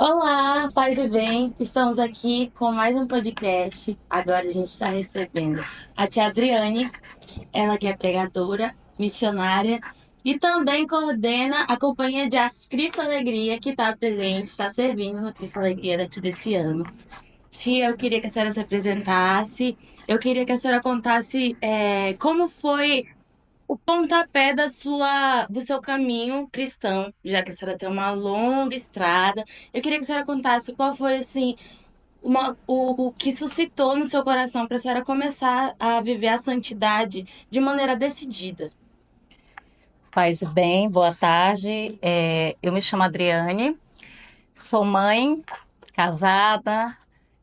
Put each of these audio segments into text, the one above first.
Olá, paz e bem. Estamos aqui com mais um podcast. Agora a gente está recebendo a tia Adriane, ela que é pregadora, missionária e também coordena a Companhia de Artes Cristo Alegria, que está presente, está servindo no Cristo Alegria daqui desse ano. Tia, eu queria que a senhora se apresentasse, eu queria que a senhora contasse como foi o pontapé do seu caminho cristão, já que a senhora tem uma longa estrada. Eu queria que a senhora contasse qual foi, assim, o que suscitou no seu coração para a senhora começar a viver a santidade de maneira decidida. Paz e bem, boa tarde. Eu me chamo Adriane, sou mãe, casada,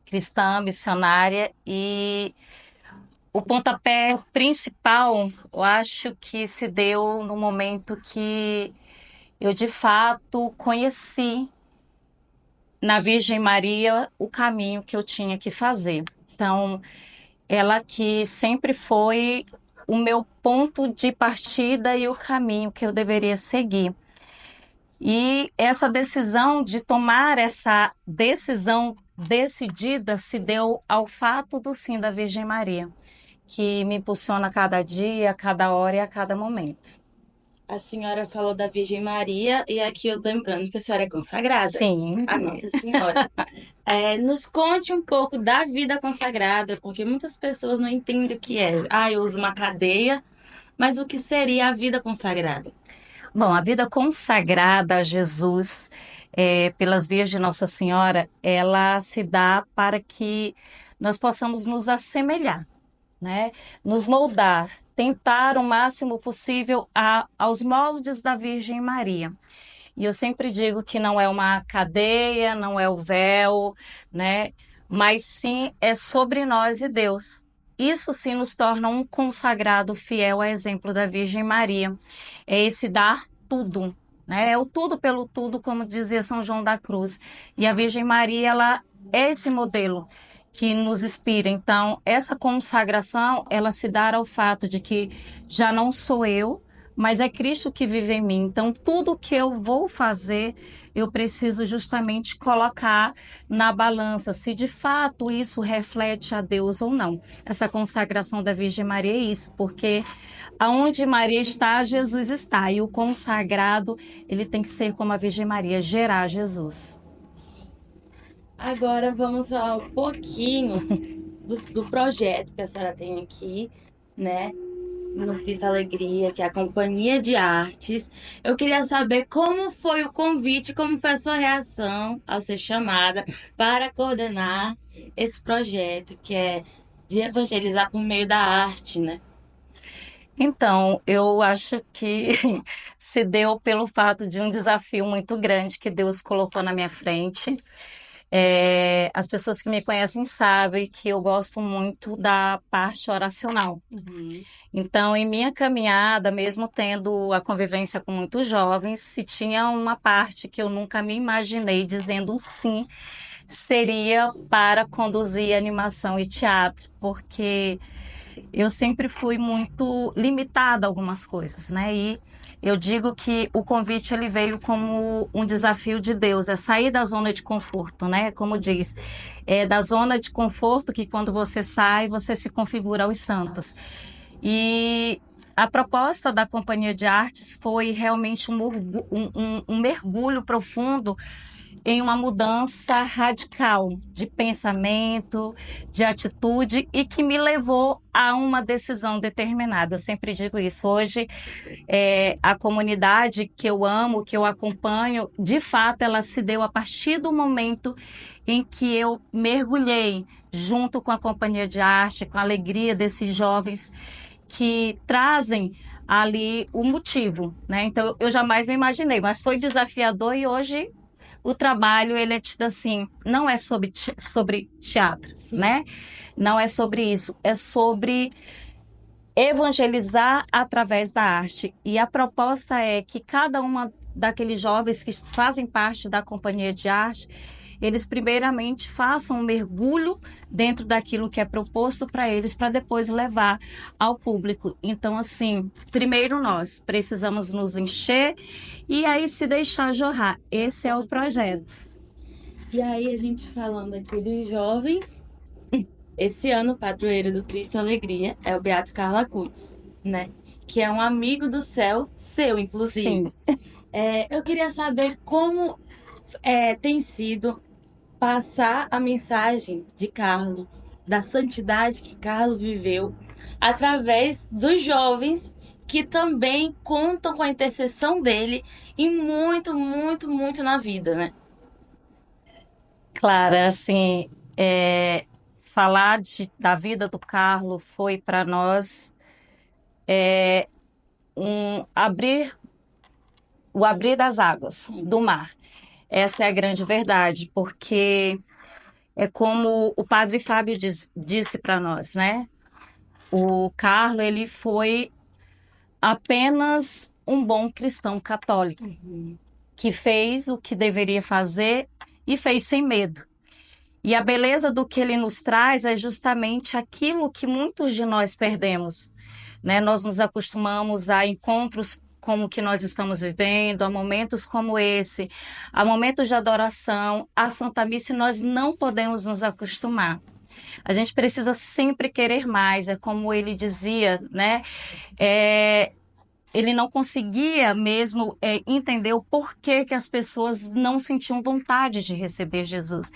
cristã, missionária e o pontapé principal, eu acho que se deu no momento que eu de fato conheci na Virgem Maria o caminho que eu tinha que fazer. Então, ela que sempre foi o meu ponto de partida e o caminho que eu deveria seguir. E essa decisão de tomar essa decisão decidida se deu ao fato do sim da Virgem Maria, que me impulsiona a cada dia, a cada hora e a cada momento. A senhora falou da Virgem Maria e aqui eu lembrando que a senhora é consagrada Sim. a Nossa Senhora. Nos conte um pouco da vida consagrada, porque muitas pessoas não entendem o que é. Ah, eu uso uma cadeia, mas o que seria a vida consagrada? Bom, a vida consagrada a Jesus pelas vias de Nossa Senhora, ela se dá para que nós possamos nos assemelhar, né? Nos moldar, tentar o máximo possível aos moldes da Virgem Maria. E eu sempre digo que não é uma cadeia, não é o véu, né? Mas sim é sobre nós e Deus. Isso sim nos torna um consagrado fiel a exemplo da Virgem Maria. É esse dar tudo, né? É o tudo pelo tudo, como dizia São João da Cruz. E a Virgem Maria, ela é esse modelo que nos inspira. Então, essa consagração, ela se dá ao fato de que já não sou eu, mas é Cristo que vive em mim. Então, tudo que eu vou fazer, eu preciso justamente colocar na balança se de fato isso reflete a Deus ou não. Essa consagração da Virgem Maria é isso, porque aonde Maria está, Jesus está. E o consagrado, ele tem que ser como a Virgem Maria, gerar Jesus. Agora vamos falar um pouquinho do projeto que a senhora tem aqui, né? No Cristo Alegria, que é a Companhia de Artes. Eu queria saber como foi o convite, como foi a sua reação ao ser chamada para coordenar esse projeto, que é de evangelizar por meio da arte, né? Então, eu acho que se deu pelo fato de um desafio muito grande que Deus colocou na minha frente. As pessoas que me conhecem sabem que eu gosto muito da parte oracional. Uhum. Então, em minha caminhada, mesmo tendo a convivência com muitos jovens, se tinha uma parte que eu nunca me imaginei dizendo um sim, seria para conduzir animação e teatro, porque eu sempre fui muito limitada a algumas coisas, né? E eu digo que o convite ele veio como um desafio de Deus, é sair da zona de conforto, né? Como diz, é da zona de conforto que quando você sai, você se configura aos santos. E a proposta da Companhia de Artes foi realmente um mergulho profundo em uma mudança radical de pensamento, de atitude e que me levou a uma decisão determinada. Eu sempre digo isso. Hoje, a comunidade que eu amo, que eu acompanho, de fato, ela se deu a partir do momento em que eu mergulhei junto com a Companhia de Arte, com a alegria desses jovens que trazem ali o motivo, né? Então eu jamais me imaginei, mas foi desafiador e hoje o trabalho ele é tido assim, não é sobre teatro, Sim. né? Não é sobre isso, é sobre evangelizar através da arte. E a proposta é que cada uma daqueles jovens que fazem parte da companhia de arte, eles primeiramente façam um mergulho dentro daquilo que é proposto para eles, para depois levar ao público. Então, assim, primeiro nós precisamos nos encher e aí se deixar jorrar. Esse é o projeto. E aí, a gente falando aqui dos jovens, esse ano o padroeiro do Cristo Alegria é o Beato Carla Cruz, né? Que é um amigo do céu, seu, inclusive. Sim. Eu queria saber como tem sido passar a mensagem de Carlo, da santidade que Carlo viveu, através dos jovens que também contam com a intercessão dele e muito, muito, muito na vida, né? Clara, assim, falar da vida do Carlo foi para nós abrir o abrir das águas do mar. Essa é a grande verdade, porque é como o Padre Fábio disse para nós, né? O Carlo, ele foi apenas um bom cristão católico, que fez o que deveria fazer e fez sem medo. E a beleza do que ele nos traz é justamente aquilo que muitos de nós perdemos, né? Nós nos acostumamos a encontros como o que nós estamos vivendo, a momentos como esse, a momentos de adoração, a Santa Missa, e nós não podemos nos acostumar. A gente precisa sempre querer mais, é como ele dizia, né? Ele não conseguia mesmo entender o porquê que as pessoas não sentiam vontade de receber Jesus.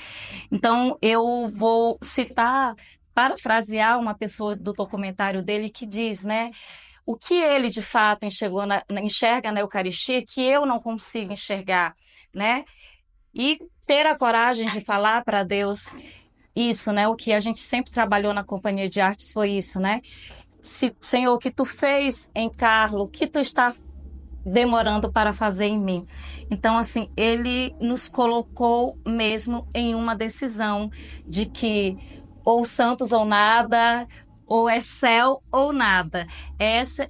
Então, eu vou citar, parafrasear uma pessoa do documentário dele que diz, né? O que ele de fato enxerga na Eucaristia que eu não consigo enxergar, né? E ter a coragem de falar para Deus isso, né? O que a gente sempre trabalhou na Companhia de Artes foi isso, né? Senhor, o que tu fez em Carlo, o que tu está demorando para fazer em mim. Então, assim, ele nos colocou mesmo em uma decisão de que ou santos ou nada, ou é céu ou nada.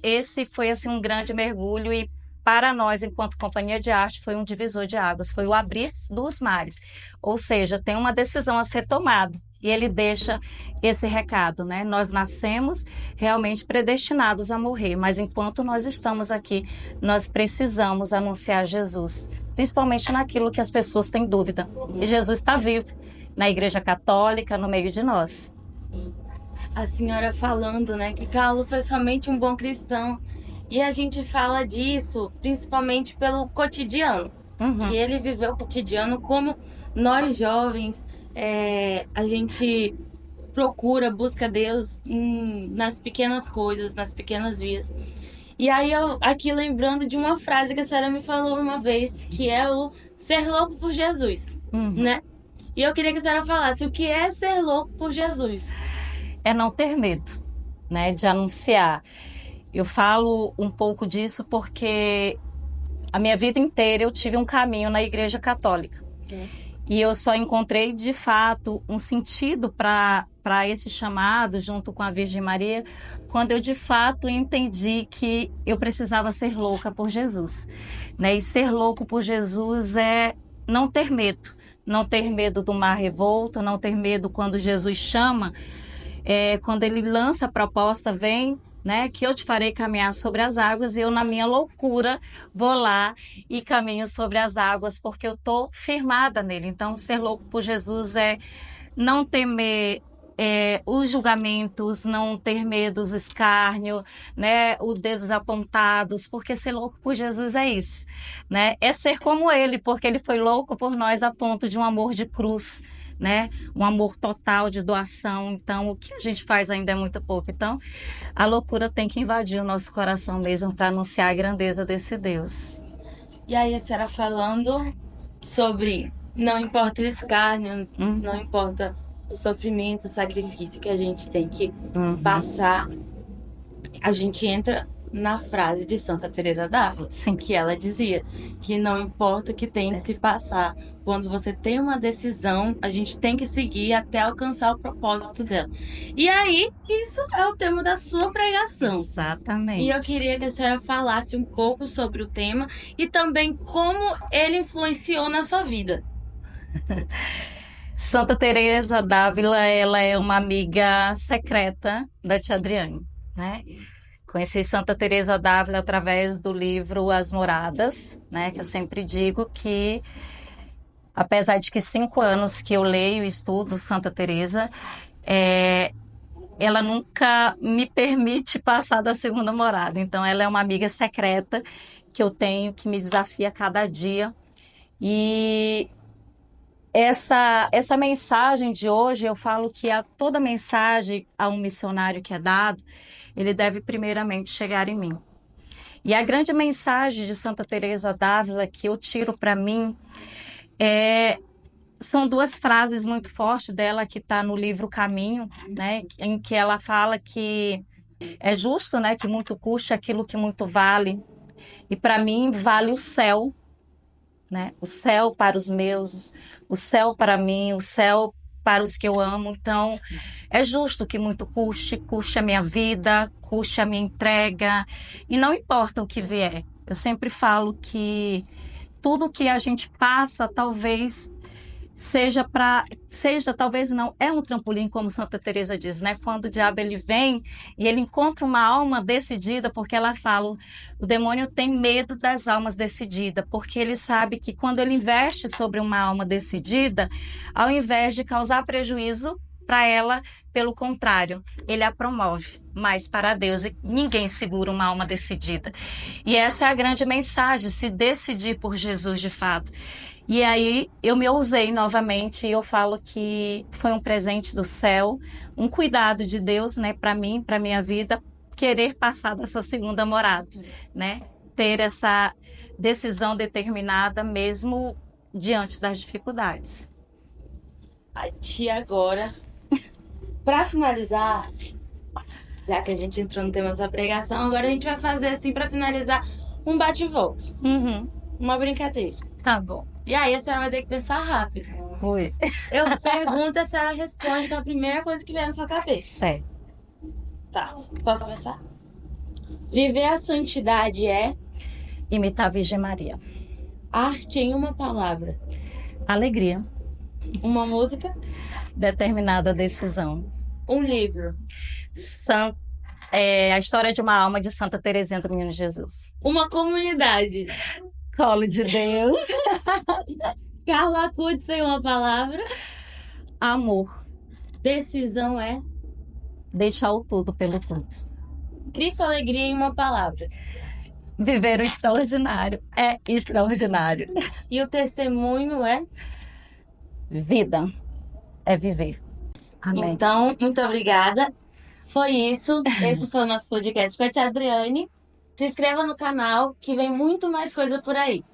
Esse foi, assim, um grande mergulho e para nós, enquanto companhia de arte, foi um divisor de águas, foi o abrir dos mares. Ou seja, tem uma decisão a ser tomada. E ele deixa esse recado, né? Nós nascemos realmente predestinados a morrer, mas enquanto nós estamos aqui, nós precisamos anunciar Jesus, principalmente naquilo que as pessoas têm dúvida. E Jesus está vivo na Igreja Católica, no meio de nós. A senhora falando, né, que Carlo foi somente um bom cristão. E a gente fala disso principalmente pelo cotidiano, que ele viveu o cotidiano como nós jovens, a gente procura, busca Deus nas pequenas coisas, nas pequenas vias. E aí eu aqui lembrando de uma frase que a senhora me falou uma vez, que é o ser louco por Jesus, né? E eu queria que a senhora falasse o que é ser louco por Jesus. É não ter medo, né, de anunciar. Eu falo um pouco disso porque a minha vida inteira eu tive um caminho na Igreja Católica. E eu só encontrei, de fato, um sentido para esse chamado, junto com a Virgem Maria, quando eu, de fato, entendi que eu precisava ser louca por Jesus, né? E ser louco por Jesus é não ter medo. Não ter medo do mar revolto, não ter medo quando Jesus chama, quando ele lança a proposta, vem, né, que eu te farei caminhar sobre as águas, e eu, na minha loucura, vou lá e caminho sobre as águas, porque eu estou firmada nele. Então, ser louco por Jesus é não temer os julgamentos, não ter medo dos escárnios, né, os dedos apontados, porque ser louco por Jesus é isso, né? É ser como ele, porque ele foi louco por nós a ponto de um amor de cruz, né? Um amor total de doação. Então, o que a gente faz ainda é muito pouco. Então, a loucura tem que invadir o nosso coração mesmo para anunciar a grandeza desse Deus. E aí a senhora falando sobre não importa o escárnio, não importa o sofrimento, o sacrifício que a gente tem que passar, a gente entra na frase de Santa Teresa d'Ávila, Sim. que ela dizia que não importa o que tem que se passar, quando você tem uma decisão, a gente tem que seguir até alcançar o propósito dela. E aí, isso é o tema da sua pregação. Exatamente. E eu queria que a senhora falasse um pouco sobre o tema e também como ele influenciou na sua vida. Santa Teresa d'Ávila, ela é uma amiga secreta da tia Adriane, né? Conheci Santa Teresa d'Ávila através do livro As Moradas, né? Que eu sempre digo que Apesar de que 5 anos que eu leio e estudo Santa Teresa, ela nunca me permite passar da segunda morada. Então, ela é uma amiga secreta que eu tenho, que me desafia a cada dia. E essa mensagem de hoje, eu falo que toda mensagem a um missionário que é dado, ele deve primeiramente chegar em mim. E a grande mensagem de Santa Teresa d'Ávila que eu tiro para mim são duas frases muito fortes dela que está no livro Caminho, né, em que ela fala que é justo, né, que muito custe aquilo que muito vale. E para mim vale o céu, né? O céu para os meus, o céu para mim, o céu para os que eu amo. Então, é justo que muito custe a minha vida, custe a minha entrega, e não importa o que vier. Eu sempre falo que tudo que a gente passa, talvez talvez não, é um trampolim, como Santa Teresa diz, né? Quando o diabo ele vem e ele encontra uma alma decidida, porque ela fala, o demônio tem medo das almas decididas, porque ele sabe que quando ele investe sobre uma alma decidida, ao invés de causar prejuízo para ela, pelo contrário, ele a promove mais para Deus, e ninguém segura uma alma decidida. E essa é a grande mensagem, se decidir por Jesus de fato. E aí eu me ousei novamente e eu falo que foi um presente do céu, um cuidado de Deus, né, para mim, para minha vida, querer passar dessa segunda morada, né? Ter essa decisão determinada mesmo diante das dificuldades. A tia agora, para finalizar, já que a gente entrou no tema da pregação, agora a gente vai fazer assim para finalizar um bate e volta, uma brincadeira. Tá bom. E aí a senhora vai ter que pensar rápido. Oi. Eu pergunto se ela responde com a primeira coisa que vier na sua cabeça. Certo. Tá, posso começar? Viver a santidade é Imitar a Virgem Maria. arte em uma palavra. Alegria. Uma música. Determinada decisão. Um livro. A História de uma Alma de Santa Teresinha do Menino Jesus. Uma comunidade. Colo de Deus. Carla Acude em uma palavra. Amor. Decisão é Deixar o tudo pelo tudo. Cristo Alegria em uma palavra. Viver o extraordinário é extraordinário. E o testemunho é Vida é viver. Amém. Então, muito obrigada. Foi isso. Esse foi o nosso podcast com a tia Adriane. Se inscreva no canal que vem muito mais coisa por aí.